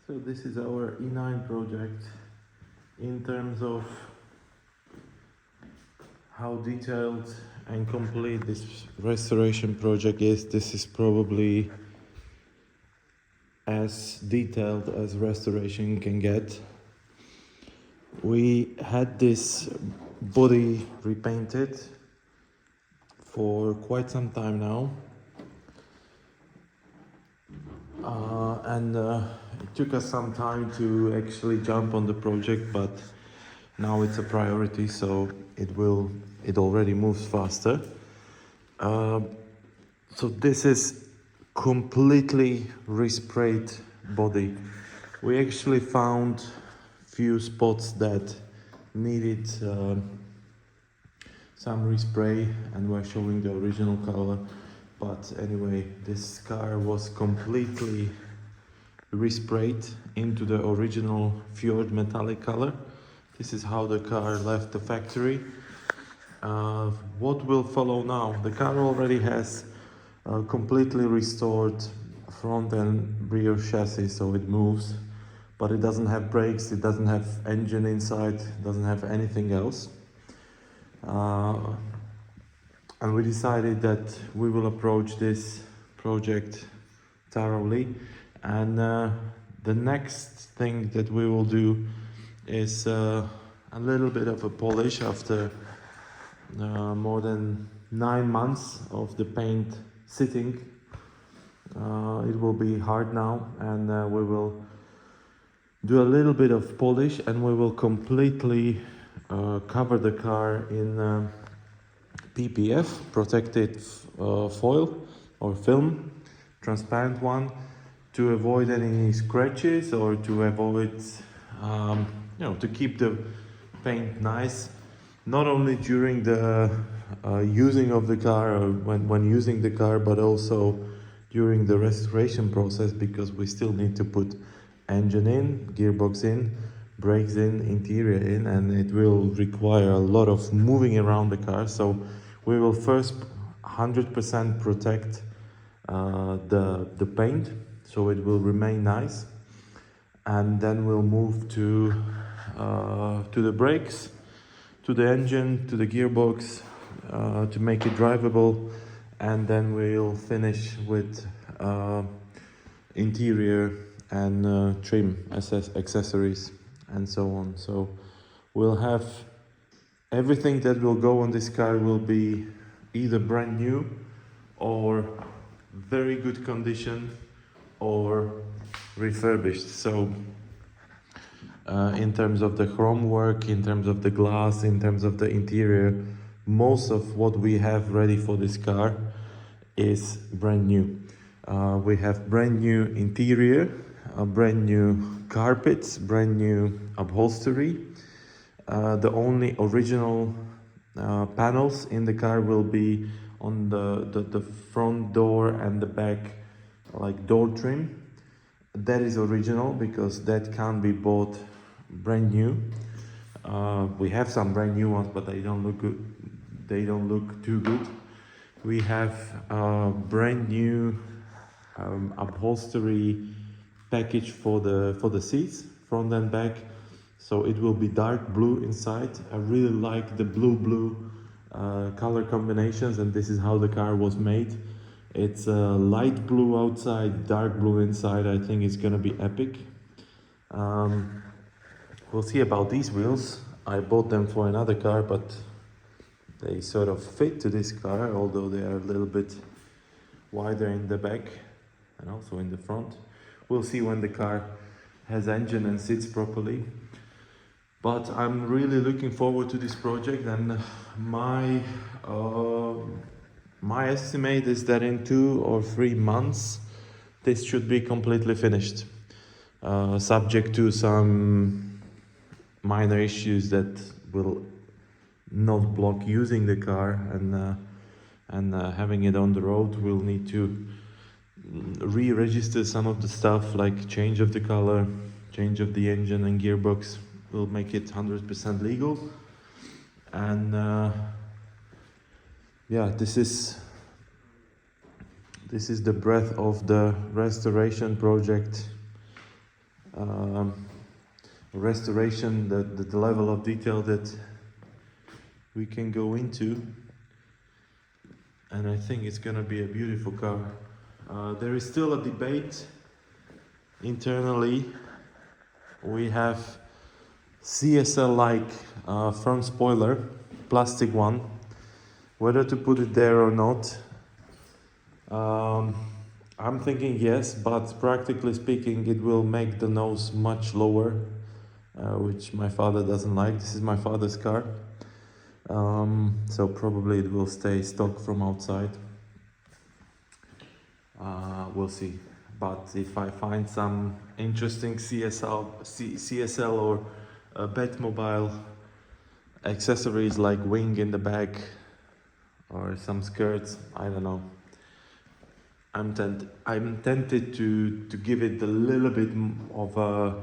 So this is our E9 project. In terms of how detailed and complete this restoration project is, this is probably as detailed as restoration can get. We had this body repainted for quite some time now, and it took us some time to actually jump on the project, but now it's a priority, so it already moves faster. So this is completely resprayed body. We actually found few spots that needed some respray, and we're showing the original color. But anyway, this car was completely resprayed into the original Fjord metallic color. This is how the car left the factory. What will follow now? The car already has completely restored front and rear chassis, so it moves, but it doesn't have brakes, it doesn't have engine inside, it doesn't have anything else. And we decided that we will approach this project thoroughly, and the next thing that we will do is a little bit of a polish after more than 9 months of the paint sitting. It will be hard now, and we will do a little bit of polish, and we will completely cover the car in PPF, protected foil or film, transparent one, to avoid any scratches or to avoid, to keep the paint nice, not only during the using of the car or when using the car, but also during the restoration process, because we still need to put engine in, gearbox in, brakes in, interior in, and it will require a lot of moving around the car. So we will first 100% protect the paint, so it will remain nice, and then we'll move to the brakes, to the engine, to the gearbox, to make it drivable, and then we'll finish with interior and trim accessories and so on. So we'll have everything that will go on this car will be either brand new or very good condition or refurbished. So in terms of the chrome work, in terms of the glass, in terms of the interior, most of what we have ready for this car is brand new. We have brand new interior, brand new carpets, brand new upholstery. The only original panels in the car will be on the front door and the back, like door trim. That is original because that can't be bought brand new. We have some brand new ones, but they don't look good. They don't look too good. We have brand new upholstery package for the seats, front and back. So it will be dark blue inside. I really like the blue color combinations, and this is how the car was made. It's light blue outside, dark blue inside. I think it's gonna be epic. We'll see about these wheels. I bought them for another car, but they sort of fit to this car, although they are a little bit wider in the back and also in the front. We'll see when the car has engine and sits properly. But I'm really looking forward to this project, and my estimate is that in 2 or 3 months this should be completely finished, subject to some minor issues that will not block using the car, and having it on the road. We'll need to re-register some of the stuff, like change of the color, change of the engine and gearbox. Will make it 100% legal. And yeah, this is the breadth of the restoration project restoration, the level of detail that we can go into, and I think it's gonna be a beautiful car. There is still a debate internally. We have CSL-like front spoiler, plastic one, whether to put it there or not. I'm thinking yes, but practically speaking it will make the nose much lower, which my father doesn't like. This is my father's car, so probably it will stay stock from outside. We'll see. But if I find some interesting CSL or Batmobile accessories like wing in the back or some skirts, I don't know. I'm tempted to give it a little bit of a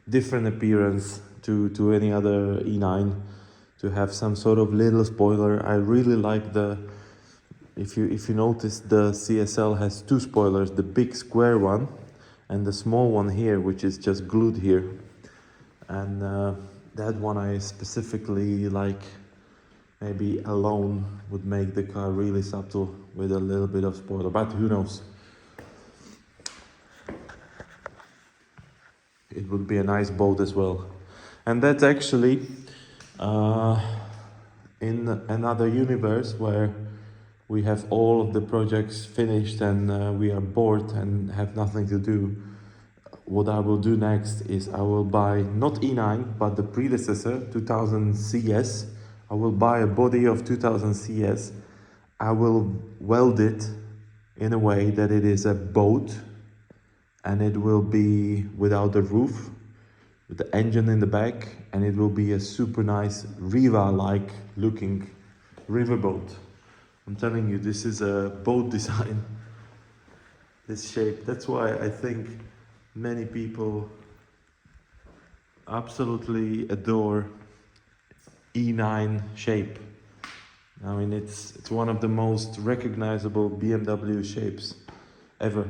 different appearance to any other E9, to have some sort of little spoiler. I really like the, if you notice, the CSL has two spoilers, the big square one and the small one here, which is just glued here. And that one I specifically like. Maybe alone would make the car really subtle with a little bit of spoiler, but who knows? It would be a nice boat as well. And that's actually in another universe where we have all of the projects finished and we are bored and have nothing to do. What I will do next is I will buy not E9 but the predecessor 2000 CS. I will buy a body of 2000 CS. I will weld it in a way that it is a boat, and it will be without a roof, with the engine in the back, and it will be a super nice Riva-like looking riverboat. I'm telling you, this is a boat design, this shape. That's why I think many people absolutely adore E9 shape. I mean, it's one of the most recognizable BMW shapes ever,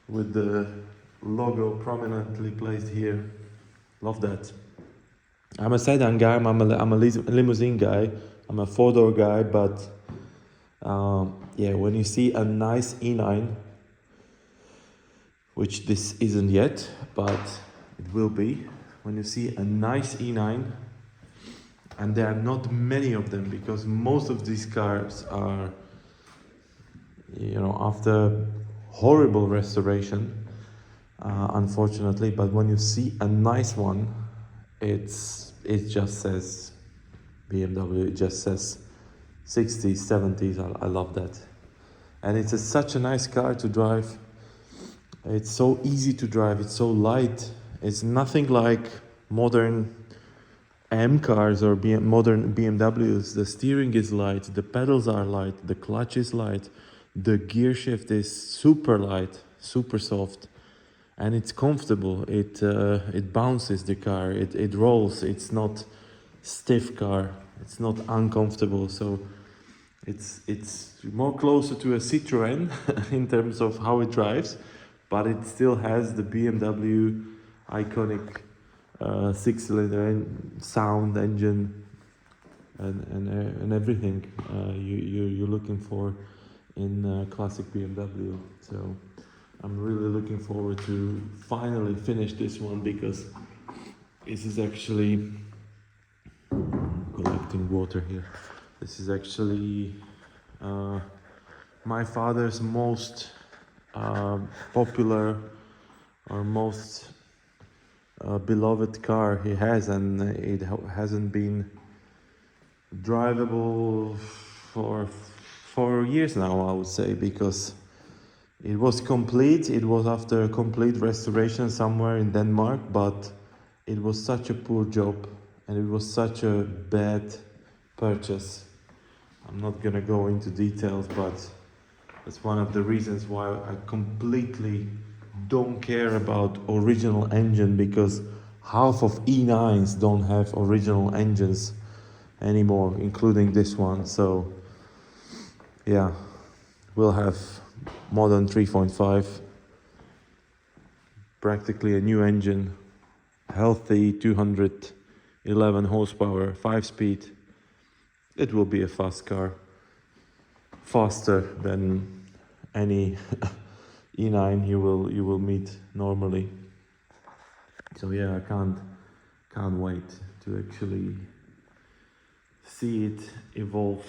with the logo prominently placed here. Love that. I'm a sedan guy, I'm a limousine guy, I'm a four-door guy, but yeah, when you see a nice E9, which this isn't yet, but it will be, when you see a nice E9, and there are not many of them, because most of these cars are, you know, after horrible restoration, unfortunately. But when you see a nice one, it just says BMW. It just says 60s, 70s. I love that, and it's such a nice car to drive. It's so easy to drive. It's so light. It's nothing like modern M cars or modern BMWs. The steering is light, the pedals are light, the clutch is light, the gear shift is super light, super soft, and it's comfortable. It bounces the car, it rolls. It's not stiff car, it's not uncomfortable. So it's more closer to a Citroën in terms of how it drives, but it still has the BMW iconic six-cylinder sound engine and everything you're looking for in classic BMW. So I'm really looking forward to finally finish this one, because this is actually collecting water here. This is actually my father's most popular or most beloved car he has, and it hasn't been drivable for years now, I would say, because it was complete. It was after a complete restoration somewhere in Denmark, but it was such a poor job and it was such a bad purchase. I'm not gonna go into details, but that's one of the reasons why I completely don't care about original engine, because half of E9s don't have original engines anymore, including this one. So yeah, we'll have modern 3.5 practically a new engine, healthy 211 horsepower, 5-speed. It will be a fast car, faster than any E9 you will meet normally. So yeah, I can't wait to actually see it evolve.